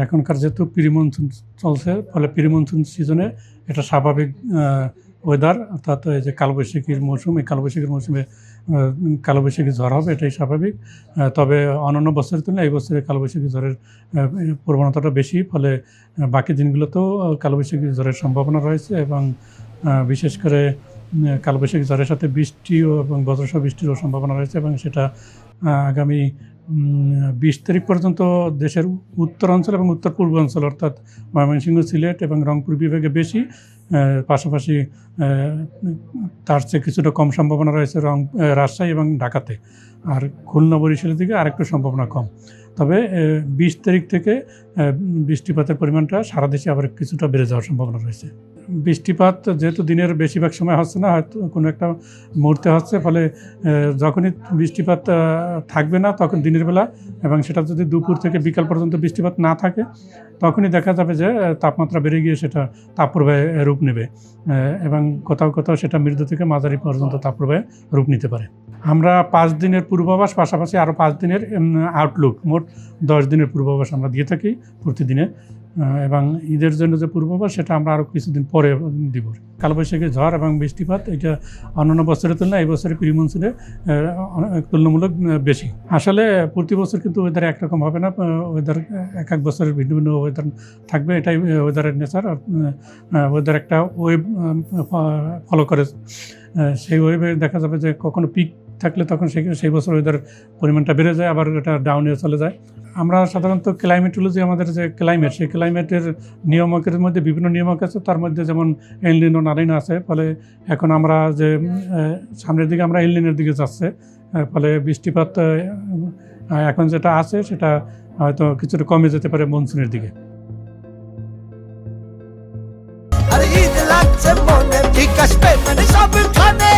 এখনকার যেহেতু pre monsoon চলছে, ফলে প্রি মনসুন সিজনে এটা স্বাভাবিক ওয়েদার, অর্থাৎ এই যে কালবৈশাখীর মৌসুম, এই কালবৈশাখীর মৌসুমে কালবৈশাখী ঝড় হবে, এটাই স্বাভাবিক। তবে অন্যান্য বছরের তুলনায় এই বছরে কালবৈশাখী ঝড়ের প্রবণতাটা বেশি, ফলে বাকি দিনগুলোতেও কালবৈশাখী ঝড়ের সম্ভাবনা রয়েছে এবং বিশেষ করে কালবৈশাখী ঝড়ের সাথে বৃষ্টিও এবং বজ্রসহ বৃষ্টিরও সম্ভাবনা রয়েছে এবং সেটা আগামী 20 তারিখ পর্যন্ত দেশের উত্তরাঞ্চল এবং উত্তর পূর্বাঞ্চল অর্থাৎ ময়মনসিংহ, সিলেট এবং রংপুর বিভাগে বেশি, পাশাপাশি তার চেয়ে কিছুটা কম সম্ভাবনা রয়েছে রাজশাহী এবং ঢাকাতে, আর খুলনা বরিশালের দিকে আরেকটু সম্ভাবনা কম। তবে 20 তারিখ থেকে বৃষ্টিপাতের পরিমাণটা সারা দেশে আবার কিছুটা বেড়ে যাওয়ার সম্ভাবনা রয়েছে। বৃষ্টিপাত যেহেতু দিনের বেশিরভাগ সময় হচ্ছে না, হয়তো কোনো একটা মুহূর্তে হচ্ছে, ফলে যখনই বৃষ্টিপাত থাকবে না তখন দিনের বেলা, এবং সেটা যদি দুপুর থেকে বিকাল পর্যন্ত বৃষ্টিপাত না থাকে, তখনই দেখা যাবে যে তাপমাত্রা বেড়ে গিয়ে সেটা তাপপ্রবাহে রূপ নেবে এবং কোথাও কোথাও সেটা মৃদু থেকে মাঝারি পর্যন্ত তাপপ্রবাহে রূপ নিতে পারে। আমরা 5 দিনের পূর্বাভাস, পাশাপাশি আরও 5 দিনের আউটলুক, মোট 10 দিনের পূর্বাভাস আমরা দিয়ে থাকি প্রতিদিনে, এবং ঈদের জন্য যে পূর্বাভাস সেটা আমরা আরও কিছুদিন পরে দিব। কালবৈশাখী ঝড় এবং বৃষ্টিপাত এটা অন্যান্য বছরের তুলনায় এই বছরে প্রি মনসুনে তুলনামূলক বেশি। আসলে প্রতি বছর কিন্তু ওয়েদার একরকম হবে না, ওয়েদার এক এক বছরের ভিন্ন ভিন্ন ওয়েদার থাকবে, এটাই ওয়েদারের নেচার। ওয়েদার একটা ওয়েভ ফলো করে, সেই ওয়েভে দেখা যাবে যে কখনো পিক থাকলে তখন সেই বছর ওয়েদার পরিমাণটা বেড়ে যায়, আবার এটা ডাউনে চলে যায়। আমরা সাধারণত ক্লাইমেটোলজি, আমাদের যে ক্লাইমেট, সেই ক্লাইমেটের নিয়ামকের মধ্যে বিভিন্ন নিয়ামক আছে, তার মধ্যে যেমন এল নিনো, লা নিনা আছে। ফলে এখন আমরা যে সামনের দিকে আমরা এল নিনোর দিকে যাচ্ছে, ফলে বৃষ্টিপাত এখন যেটা আছে সেটা হয়তো কিছুটা কমে যেতে পারে মনসুনের দিকে। আর ঈদ লাগছে মনে, ঠিক আসবে মানে সবখানে।